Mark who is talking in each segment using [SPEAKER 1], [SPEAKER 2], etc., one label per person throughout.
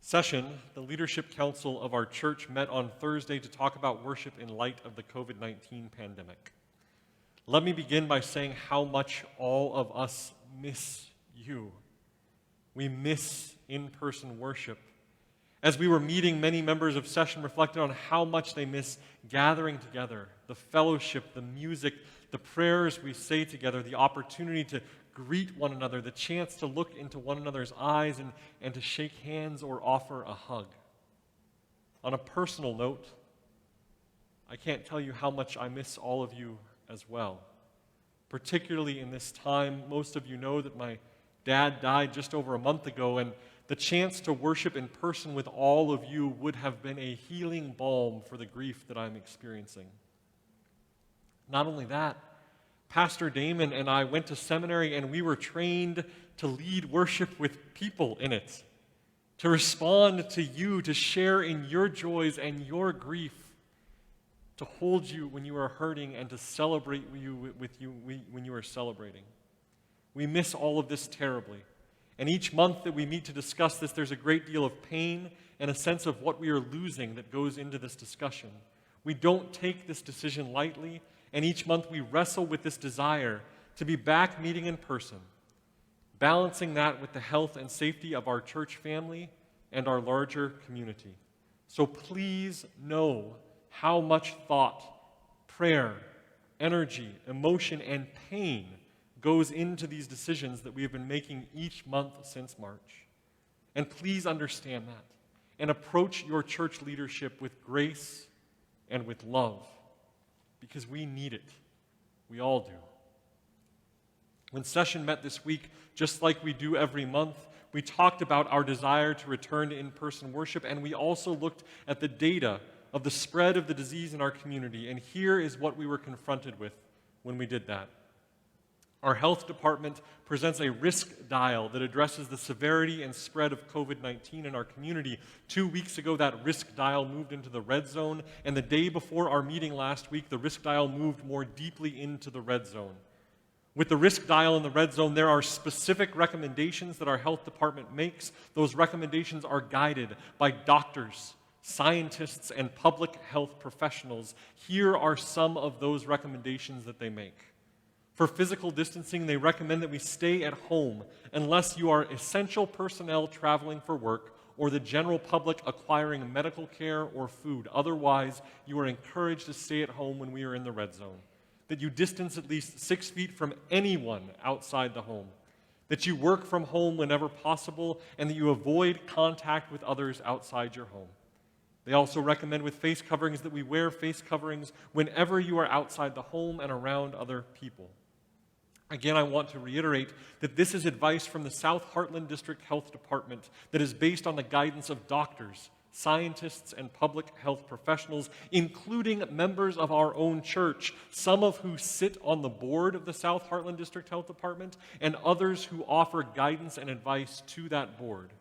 [SPEAKER 1] session, the Leadership Council of our church met on Thursday to talk about worship in light of the COVID-19 pandemic. Let me begin by saying how much all of us miss you. We miss in-person worship. As we were meeting, many members of session reflected on how much they miss gathering together, the fellowship, the music, the prayers we say together, the opportunity to greet one another, the chance to look into one another's eyes and to shake hands or offer a hug. On a personal note, I can't tell you how much I miss all of you as well. Particularly in this time, most of you know that my dad died just over a month ago, and the chance to worship in person with all of you would have been a healing balm for the grief that I'm experiencing. Not only that, Pastor Damon and I went to seminary and we were trained to lead worship with people in it, to respond to you, to share in your joys and your grief, to hold you when you are hurting and to celebrate with you when you are celebrating. We miss all of this terribly. And each month that we meet to discuss this, there's a great deal of pain and a sense of what we are losing that goes into this discussion. We don't take this decision lightly, and each month we wrestle with this desire to be back meeting in person, balancing that with the health and safety of our church family and our larger community. So please know how much thought, prayer, energy, emotion, and pain goes into these decisions that we have been making each month since March. And please understand that and approach your church leadership with grace and with love, because we need it. We all do. When session met this week, just like we do every month, we talked about our desire to return to in-person worship, and we also looked at the data of the spread of the disease in our community, and here is what we were confronted with when we did that. Our health department presents a risk dial that addresses the severity and spread of COVID-19 in our community. 2 weeks ago, that risk dial moved into the red zone, and the day before our meeting last week, the risk dial moved more deeply into the red zone. With the risk dial in the red zone, there are specific recommendations that our health department makes. Those recommendations are guided by doctors, scientists, and public health professionals. Here are some of those recommendations that they make. For physical distancing, they recommend that we stay at home unless you are essential personnel traveling for work or the general public acquiring medical care or food. Otherwise, you are encouraged to stay at home when we are in the red zone. That you distance at least 6 feet from anyone outside the home. That you work from home whenever possible, and that you avoid contact with others outside your home. They also recommend with face coverings that we wear face coverings whenever you are outside the home and around other people. Again, I want to reiterate that this is advice from the South Heartland District Health Department that is based on the guidance of doctors, scientists, and public health professionals, including members of our own church, some of who sit on the board of the South Heartland District Health Department, and others who offer guidance and advice to that board.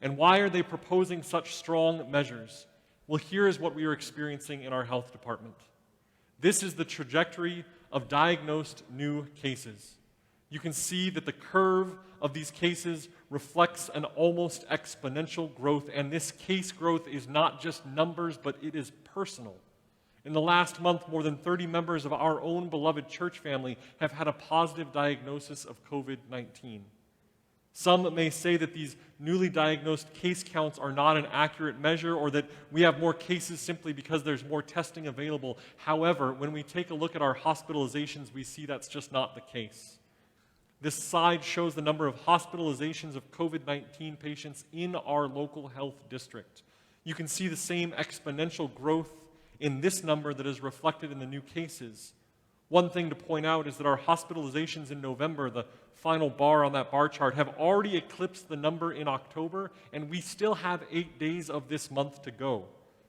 [SPEAKER 1] And why are they proposing such strong measures? Well, here is what we are experiencing in our health department. This is the trajectory of diagnosed new cases. You can see that the curve of these cases reflects an almost exponential growth, and this case growth is not just numbers, but it is personal. In the last month, more than 30 members of our own beloved church family have had a positive diagnosis of COVID-19. Some may say that these newly diagnosed case counts are not an accurate measure, or that we have more cases simply because there's more testing available. However, when we take a look at our hospitalizations, we see that's just not the case. This slide shows the number of hospitalizations of COVID-19 patients in our local health district. You can see the same exponential growth in this number that is reflected in the new cases. One thing to point out is that our hospitalizations in November, the final bar on that bar chart, have already eclipsed the number in October, and we still have 8 days of this month to go.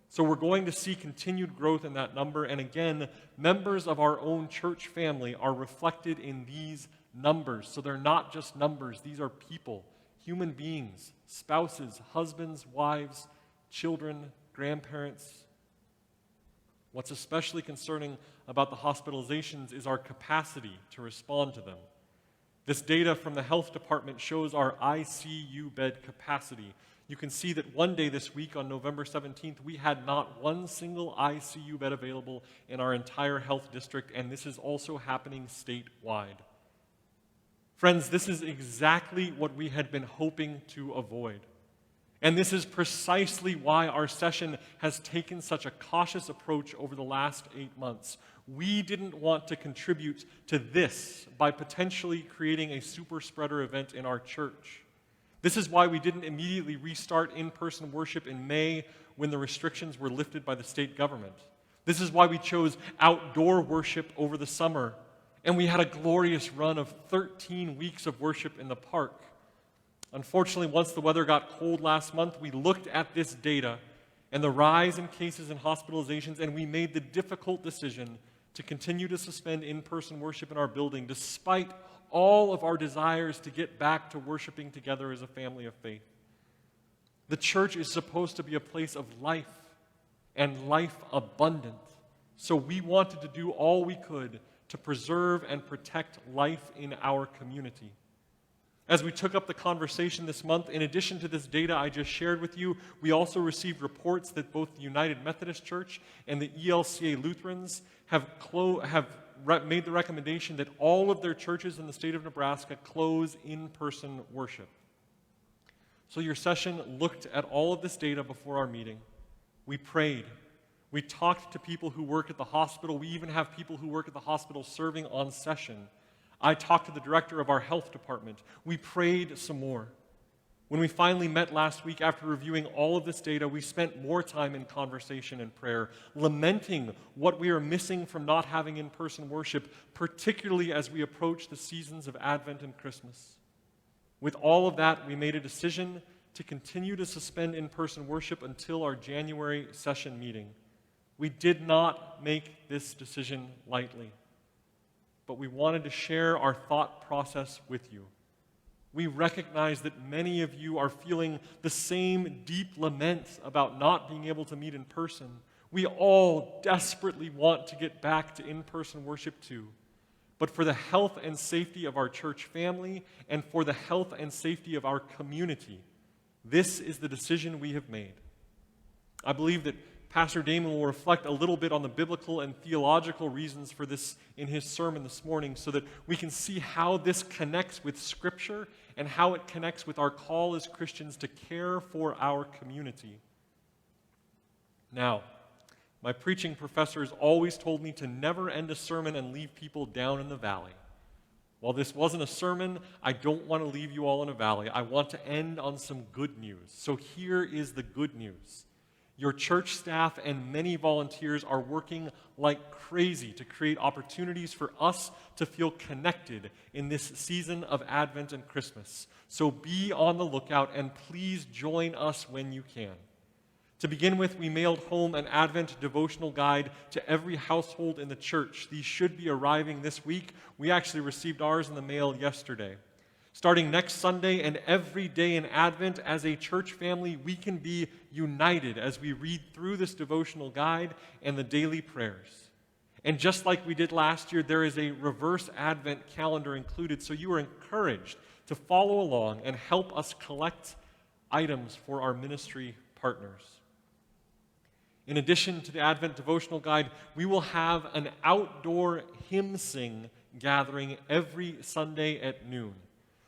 [SPEAKER 1] So we're going to see continued growth in that number, and again, members of our own church family are reflected in these numbers. So they're not just numbers, these are people, human beings, spouses, husbands, wives, children, grandparents. What's especially concerning about the hospitalizations is our capacity to respond to them. This data from the health department shows our ICU bed capacity. You can see that one day this week on November 17th, we had not one single ICU bed available in our entire health district, and this is also happening statewide. Friends, this is exactly what we had been hoping to avoid. And this is precisely why our session has taken such a cautious approach over the last 8 months. We didn't want to contribute to this by potentially creating a super spreader event in our church. This is why we didn't immediately restart in-person worship in May when the restrictions were lifted by the state government. This is why we chose outdoor worship over the summer, and we had a glorious run of 13 weeks of worship in the park. Unfortunately, once the weather got cold last month, we looked at this data and the rise in cases and hospitalizations, and we made the difficult decision to continue to suspend in-person worship in our building despite all of our desires to get back to worshiping together as a family of faith. The church is supposed to be a place of life and life abundant, so we wanted to do all we could to preserve and protect life in our community. As we took up the conversation this month, in addition to this data I just shared with you, we also received reports that both the United Methodist Church and the ELCA Lutherans have made the recommendation that all of their churches in the state of Nebraska close in-person worship. So your session looked at all of this data before our meeting. We prayed. We talked to people who work at the hospital. We even have people who work at the hospital serving on session. I talked to the director of our health department. We prayed some more. When we finally met last week after reviewing all of this data, we spent more time in conversation and prayer, lamenting what we are missing from not having in-person worship, particularly as we approach the seasons of Advent and Christmas. With all of that, we made a decision to continue to suspend in-person worship until our January session meeting. We did not make this decision lightly, but we wanted to share our thought process with you. We recognize that many of you are feeling the same deep lament about not being able to meet in person. We all desperately want to get back to in-person worship too. But for the health and safety of our church family and for the health and safety of our community, this is the decision we have made. I believe that Pastor Damon will reflect a little bit on the biblical and theological reasons for this in his sermon this morning so that we can see how this connects with Scripture and how it connects with our call as Christians to care for our community. Now, my preaching professors always told me to never end a sermon and leave people down in the valley. While this wasn't a sermon, I don't want to leave you all in a valley. I want to end on some good news. So here is the good news. Your church staff and many volunteers are working like crazy to create opportunities for us to feel connected in this season of Advent and Christmas. So be on the lookout and please join us when you can. To begin with, we mailed home an Advent devotional guide to every household in the church. These should be arriving this week. We actually received ours in the mail yesterday. Starting next Sunday and every day in Advent, as a church family, we can be united as we read through this devotional guide and the daily prayers. And just like we did last year, there is a reverse Advent calendar included, so you are encouraged to follow along and help us collect items for our ministry partners. In addition to the Advent devotional guide, we will have an outdoor hymn sing gathering every Sunday at noon.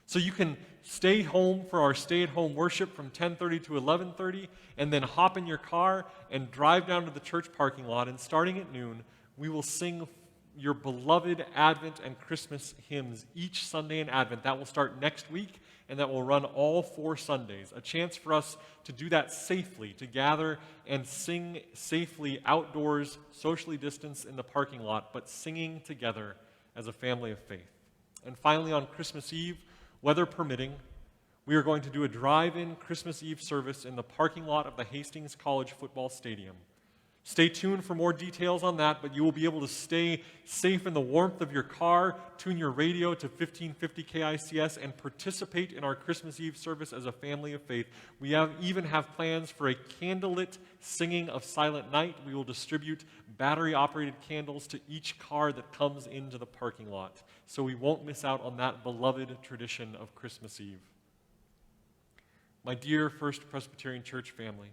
[SPEAKER 1] So you can stay home for our stay-at-home worship from 10:30 to 11:30, and then hop in your car and drive down to the church parking lot, and starting at noon, we will sing your beloved Advent and Christmas hymns each Sunday in Advent. That will start next week, and that will run all 4 Sundays. A chance for us to do that safely, to gather and sing safely outdoors, socially distanced in the parking lot, but singing together as a family of faith. And finally, on Christmas Eve, weather permitting, we are going to do a drive-in Christmas Eve service in the parking lot of the Hastings College football stadium. Stay tuned for more details on that, but you will be able to stay safe in the warmth of your car, tune your radio to 1550 KICS, and participate in our Christmas Eve service as a family of faith. We even have plans for a candlelit singing of Silent Night. We will distribute battery-operated candles to each car that comes into the parking lot, so we won't miss out on that beloved tradition of Christmas Eve. My dear First Presbyterian Church family,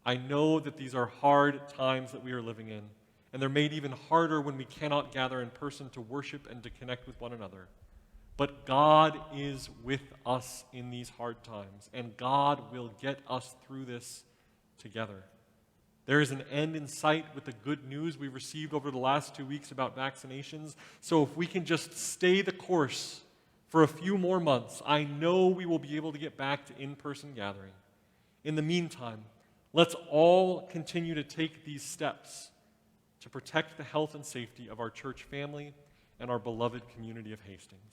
[SPEAKER 1] I know that these are hard times that we are living in, and they're made even harder when we cannot gather in person to worship and to connect with one another. But God is with us in these hard times, and God will get us through this together. There is an end in sight with the good news we received over the last 2 weeks about vaccinations, so if we can just stay the course for a few more months, I know we will be able to get back to in-person gathering. In the meantime, let's all continue to take these steps to protect the health and safety of our church family and our beloved community of Hastings.